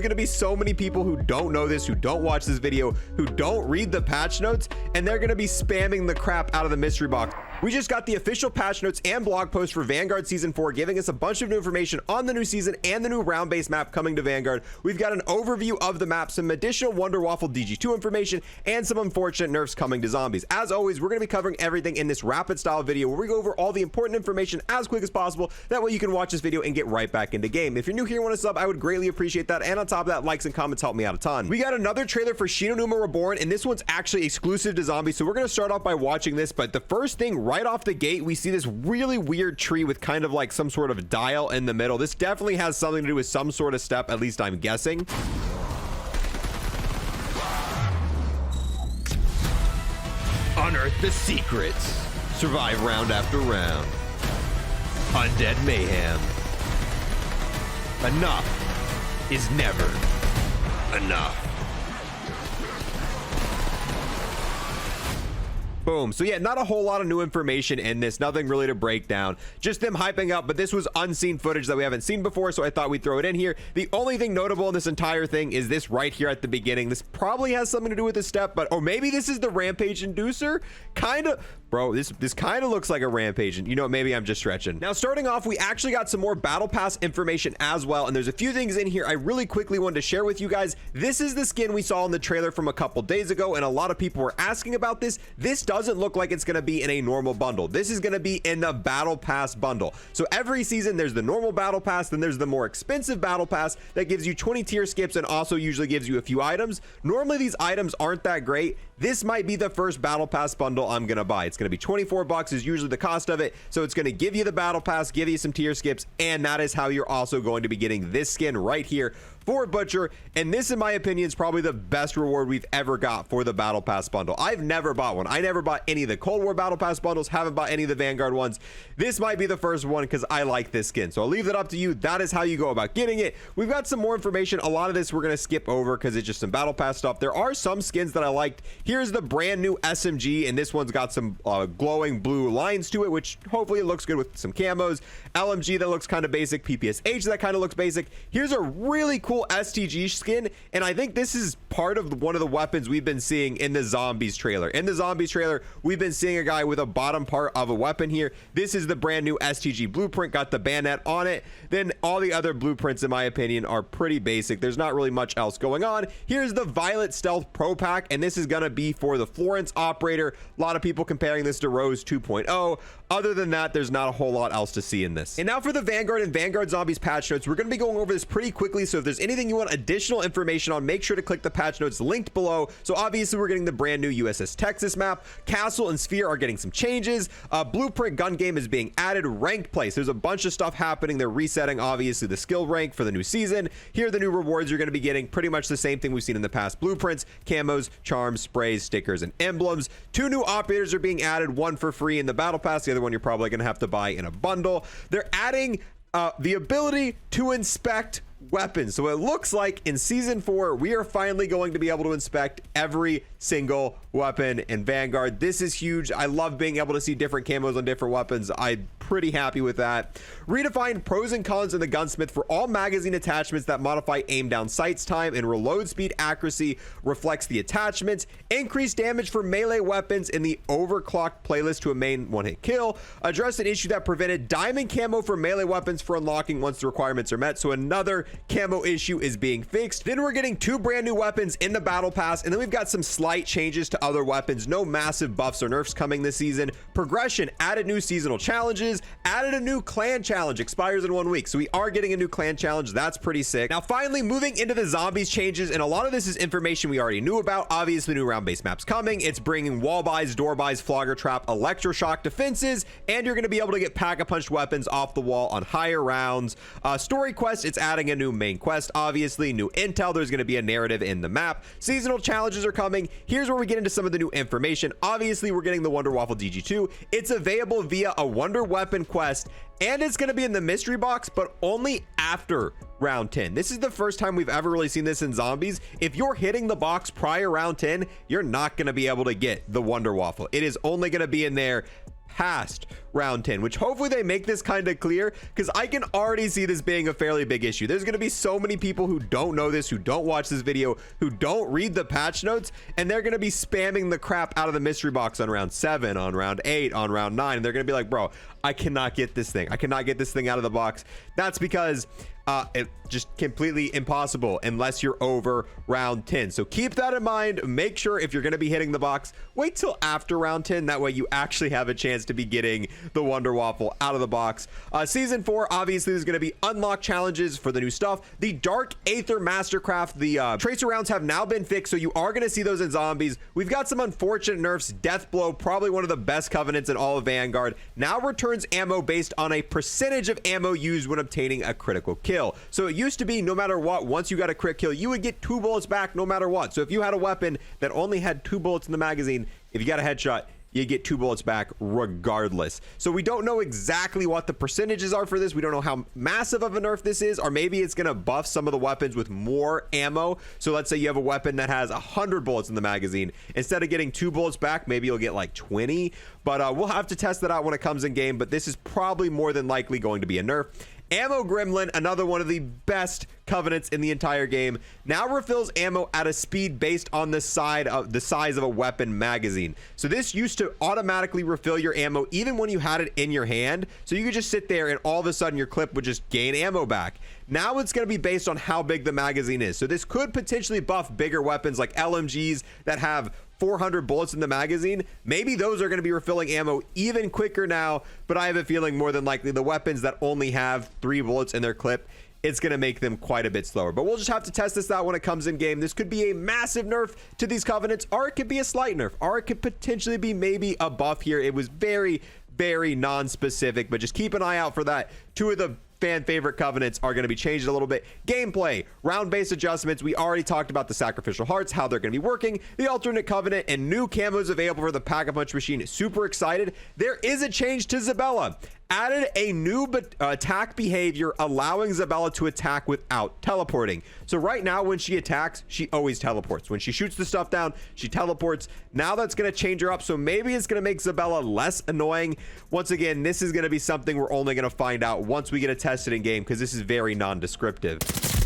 there's gonna be so many people who don't know this, who don't watch this video, who don't read the patch notes, and they're gonna be spamming the crap out of the mystery box. We just got the official patch notes and blog post for Vanguard Season 4, giving us a bunch of new information on the new season and the new round-based map coming to Vanguard. We've got an overview of the map, some additional Wonder Waffle DG2 information, and some unfortunate nerfs coming to zombies. As always, we're going to be covering everything in this rapid-style video where we go over all the important information as quick as possible. That way you can watch this video and get right back into game. If you're new here and want to sub, I would greatly appreciate that. And on top of that, likes and comments help me out a ton. We got another trailer for Shi No Numa Reborn, and this one's actually exclusive to zombies. So we're going to start off by watching this, but the first thing right off the gate, we see this really weird tree with kind of like some sort of dial in the middle. This definitely has something to do with some sort of step, at least I'm guessing. Unearth the secrets. Survive round after round. Undead mayhem. Enough is never enough. Boom. So yeah, not a whole lot of new information in this, nothing really to break down, just them hyping up, but this was unseen footage that we haven't seen before, so I thought we'd throw it in here. The only thing notable in this entire thing is this right here at the beginning. This probably has something to do with the step, but or maybe this is the rampage inducer, kind of. Bro, this kind of looks like a rampage, and you know, maybe I'm just stretching. Now, starting off, we actually got some more battle pass information as well, and there's a few things in here I really quickly wanted to share with you guys. This is the skin we saw in the trailer from a couple days ago, and a lot of people were asking about this. This doesn't look like it's going to be in a normal bundle. This is going to be in the battle pass bundle. So every season there's the normal battle pass, then there's the more expensive battle pass that gives you 20 tier skips and also usually gives you a few items. Normally these items aren't that great. This might be the first battle pass bundle I'm gonna buy. It's gonna be 24 bucks is usually the cost of it, so it's gonna give you the battle pass, give you some tier skips, and that is how you're also going to be getting this skin right here for Butcher. And this, in my opinion, is probably the best reward we've ever got for the battle pass bundle. I've never bought one. I never bought any of the Cold War battle pass bundles, haven't bought any of the Vanguard ones. This might be the first one because I like this skin, so I'll leave that up to you. That is how you go about getting it. We've got some more information. A lot of this we're gonna skip over because it's just some battle pass stuff. There are some skins that I liked. Here's the brand new SMG, and this one's got some glowing blue lines to it, which hopefully it looks good with some camos. LMG that looks kind of basic. PPSH that kind of looks basic. Here's a really cool STG skin, and I think this is part of one of the weapons we've been seeing in the zombies trailer. In the zombies trailer, we've been seeing a guy with a bottom part of a weapon here. This is the brand new STG blueprint, got the bayonet on it. Then all the other blueprints, in my opinion, are pretty basic. There's not really much else going on. Here's the Violet Stealth Pro Pack, and this is gonna be for the Florence operator. A lot of people comparing this to Rose 2.0. Other than that, there's not a whole lot else to see in this. And now for the Vanguard and Vanguard Zombies patch notes. We're going to be going over this pretty quickly, so if there's anything you want additional information on, make sure to click the patch notes linked below. So obviously we're getting the brand new USS Texas map. Castle and Sphere are getting some changes. Blueprint gun game is being added. Ranked place, there's a bunch of stuff happening. They're resetting obviously the skill rank for the new season. Here are the new rewards you're going to be getting. Pretty much the same thing we've seen in the past. Blueprints, camos, charms, sprays, stickers, and emblems. 2 new operators are being added, one for free in the battle pass, the other one you're probably going to have to buy in a bundle. They're adding the ability to inspect weapons. So it looks like in season 4 we are finally going to be able to inspect every single weapon in Vanguard. This is huge. I love being able to see different camos on different weapons. I'm pretty happy with that. Redefined pros and cons in the gunsmith for all magazine attachments that modify aim down sights time and reload speed accuracy reflects the attachments. Increased damage for melee weapons in the overclocked playlist to a main one-hit kill. Address an issue that prevented diamond camo for melee weapons for unlocking once the requirements are met. So another camo issue is being fixed. Then we're getting 2 brand new weapons in the battle pass, and then we've got some slight changes to other weapons. No massive buffs or nerfs coming this season. Progression added new seasonal challenges, added a new clan challenge, expires in 1 week, so we are getting a new clan challenge. That's pretty sick. Now finally moving into the zombies changes, and a lot of this is information we already knew about. Obviously new round-based maps coming. It's bringing wall buys, door buys, flogger trap, electroshock defenses, and you're going to be able to get pack-a-punch weapons off the wall on higher rounds. Story quest, it's adding a new main quest. Obviously new intel, there's going to be a narrative in the map. Seasonal challenges are coming. Here's where we get into some of the new information. Obviously we're getting the Wonder Waffle DG2. It's available via a Wonder Weapon quest, and it's going to be in the mystery box, but only after round 10. This is the first time we've ever really seen this in zombies. If you're hitting the box prior round 10, you're not going to be able to get the Wonder Waffle. It is only going to be in there past round 10, which hopefully they make this kind of clear, because I can already see this being a fairly big issue. There's going to be so many people who don't know this, who don't watch this video, who don't read the patch notes, and they're going to be spamming the crap out of the mystery box on round 7, on round 8, on round 9, and they're going to be like, bro, I cannot get this thing. I cannot get this thing out of the box. That's because it's just completely impossible unless you're over round 10. So keep that in mind. Make sure if you're going to be hitting the box, wait till after round 10. That way you actually have a chance to be getting the Wonder Waffle out of the box. Season 4, obviously, there's going to be unlock challenges for the new stuff. The Dark Aether Mastercraft, the tracer rounds have now been fixed, so you are going to see those in zombies. We've got some unfortunate nerfs. Death Blow, probably one of the best covenants in all of Vanguard, now returns ammo based on a percentage of ammo used when obtaining a critical kill. So it used to be no matter what, once you got a crit kill, you would get 2 bullets back no matter what. So if you had a weapon that only had 2 bullets in the magazine, if you got a headshot, you get 2 bullets back regardless. So we don't know exactly what the percentages are for this. We don't know how massive of a nerf this is, or maybe it's going to buff some of the weapons with more ammo. So let's say you have a weapon that has 100 bullets in the magazine. Instead of getting 2 bullets back, maybe you'll get like 20. But we'll have to test that out when it comes in game. But this is probably more than likely going to be a nerf. Ammo Gremlin, another one of the best covenants in the entire game, now refills ammo at a speed based on the size of a weapon magazine. So this used to automatically refill your ammo even when you had it in your hand. So you could just sit there and all of a sudden your clip would just gain ammo back. Now it's going to be based on how big the magazine is. So this could potentially buff bigger weapons like LMGs that have 400 bullets in the magazine. Maybe those are going to be refilling ammo even quicker now, but I have a feeling more than likely the weapons that only have 3 bullets in their clip, it's going to make them quite a bit slower. But we'll just have to test this out when it comes in game. This could be a massive nerf to these covenants, or it could be a slight nerf, or it could potentially be maybe a buff here. It was very, very non-specific, but just keep an eye out for that. 2 of the fan favorite covenants are going to be changed a little bit. Gameplay, round-based adjustments. We already talked about the sacrificial hearts, how they're going to be working, the alternate covenant, and new camos available for the Pack-a-Punch machine. Super excited. There is a change to Zabella. Added a new attack behavior allowing Zabella to attack without teleporting. So right now when she attacks, she always teleports. When she shoots the stuff down, she teleports. Now that's going to change her up, so maybe it's going to make Zabella less annoying. Once again, this is going to be something we're only going to find out once we get it tested in game, because this is very non-descriptive.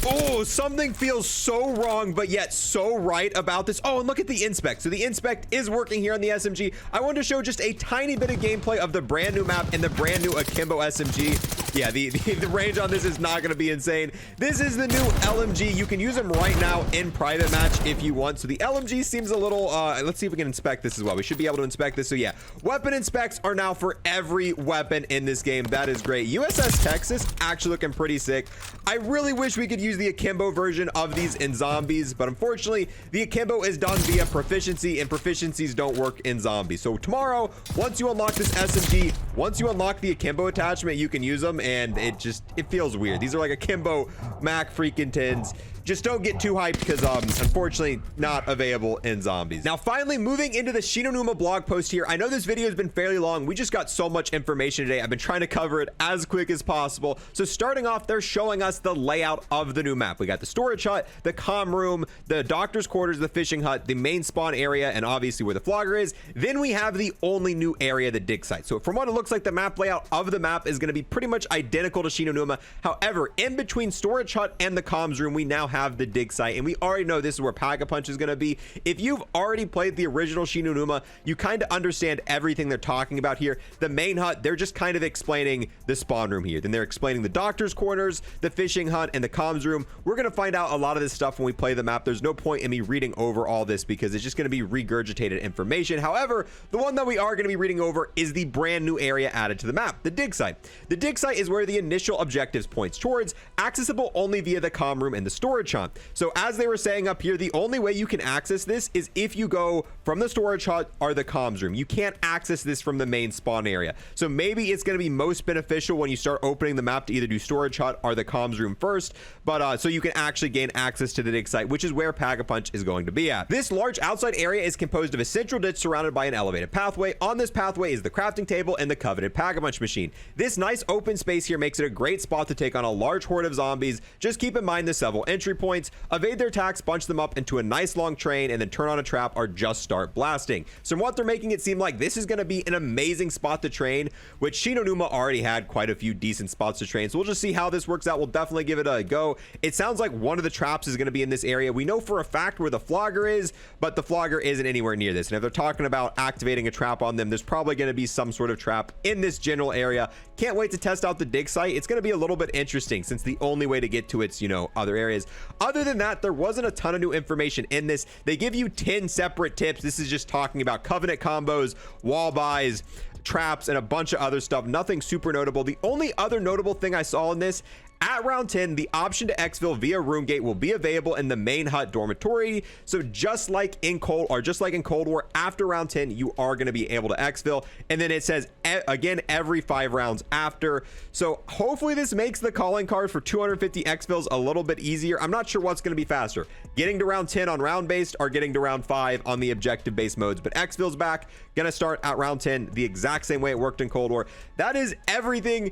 Oh, something feels so wrong, but yet so right about this. Oh, and look at the inspect. So the inspect is working here on the SMG. I wanted to show just a tiny bit of gameplay of the brand new map and the brand new Akimbo SMG. Yeah, the range on this is not going to be insane. This is the new LMG. You can use them right now in private match if you want. So the LMG seems a little, let's see if we can inspect this as well. We should be able to inspect this. So yeah, weapon inspects are now for every weapon in this game. That is great. USS Texas actually looking pretty sick. I really wish we could use the Akimbo version of these in zombies, but unfortunately the Akimbo is done via proficiency, and proficiencies don't work in zombies. So tomorrow, once you unlock this SMG, once you unlock the Akimbo attachment, you can use them, and it feels weird. These are like Akimbo Mac freaking 10s. Just don't get too hyped because unfortunately not available in zombies. Now finally, moving into the Shi No Numa blog post here. I know this video has been fairly long. We just got so much information today. I've been trying to cover it as quick as possible. So starting off, they're showing us the layout of the new map. We got the storage hut, the comm room, the doctor's quarters, the fishing hut, the main spawn area, and obviously where the flogger is. Then we have the only new area, the dig site. So from what it looks like, the map layout of the map is going to be pretty much identical to Shi No Numa. However, in between storage hut and the comms room, we now have the dig site, and we already know this is where Pack-a-Punch is going to be. If you've already played the original Shi No Numa, you kind of understand everything they're talking about here. The main hut, they're just kind of explaining the spawn room here. Then they're explaining the doctor's quarters, the fishing hut, and the comms room. We're going to find out a lot of this stuff when we play the map. There's no point in me reading over all this because it's just going to be regurgitated information. However, the one that we are going to be reading over is the brand new area added to the map, the dig site. The dig site is where the initial objectives points towards, accessible only via the comm room and the storage hut. So as they were saying up here, the only way you can access this is if you go from the storage hut or the comms room. You can't access this from the main spawn area. So maybe it's going to be most beneficial when you start opening the map to either do storage hut or the comms room first, but so you can actually gain access to the dig site, which is where Pack-a-Punch is going to be at. This large outside area is composed of a central ditch surrounded by an elevated pathway. On this pathway is the crafting table and the coveted Pack-a-Punch machine. This nice open space here makes it a great spot to take on a large horde of zombies. Just keep in mind the several entry points, evade their attacks, bunch them up into a nice long train, and then turn on a trap or just start blasting. So from what they're making it seem like, this is going to be an amazing spot to train, which Shi No Numa already had quite a few decent spots to train. So we'll just see how this works out. We'll definitely give it a go. It sounds like one of the traps is going to be in this area. We know for a fact where the flogger is, but the flogger isn't anywhere near this. And if they're talking about activating a trap on them, there's probably going to be some sort of trap in this general area. Can't wait to test out the dig site. It's going to be a little bit interesting since the only way to get to it's, you know, other areas. Other than that, there wasn't a ton of new information in this. They give you 10 separate tips. This is just talking about covenant combos, wall buys, traps, and a bunch of other stuff. Nothing super notable. The only other notable thing I saw in this, at round 10, the option to exfil via room gate will be available in the main hut dormitory. So just like in Cold War, after round 10, you are going to be able to exfil. And then it says again every 5 rounds after. So hopefully this makes the calling card for 250 exfils a little bit easier. I'm not sure what's going to be faster, getting to round 10 on round based or getting to round 5 on the objective based modes. But exfil's back, gonna start at round 10 the exact same way it worked in Cold War. That is everything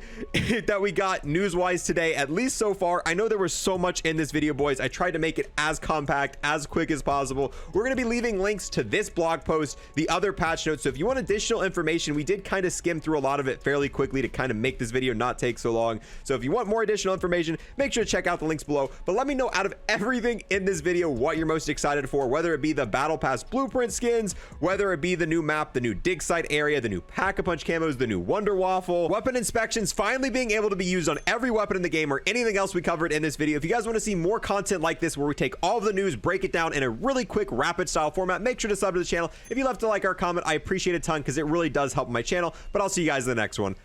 that we got news wise today, at least so far. I know there was so much in this video, boys. I tried to make it as compact, as quick as possible. We're going to be leaving links to this blog post, the other patch notes. So if you want additional information, we did kind of skim through a lot of it fairly quickly to kind of make this video not take so long. So if you want more additional information, make sure to check out the links below. But let me know, out of everything in this video, what you're most excited for, whether it be the Battle Pass blueprint skins, whether it be the new map, the new dig site area, the new Pack-a-Punch camos, the new Wonder Waffle, weapon inspections finally being able to be used on every weapon in the game, or anything else we covered in this video. If you guys want to see more content like this where we take all of the news, break it down in a really quick rapid style format, make sure to sub to the channel. If you left a like or a comment, I appreciate it a ton because it really does help my channel. But I'll see you guys in the next one.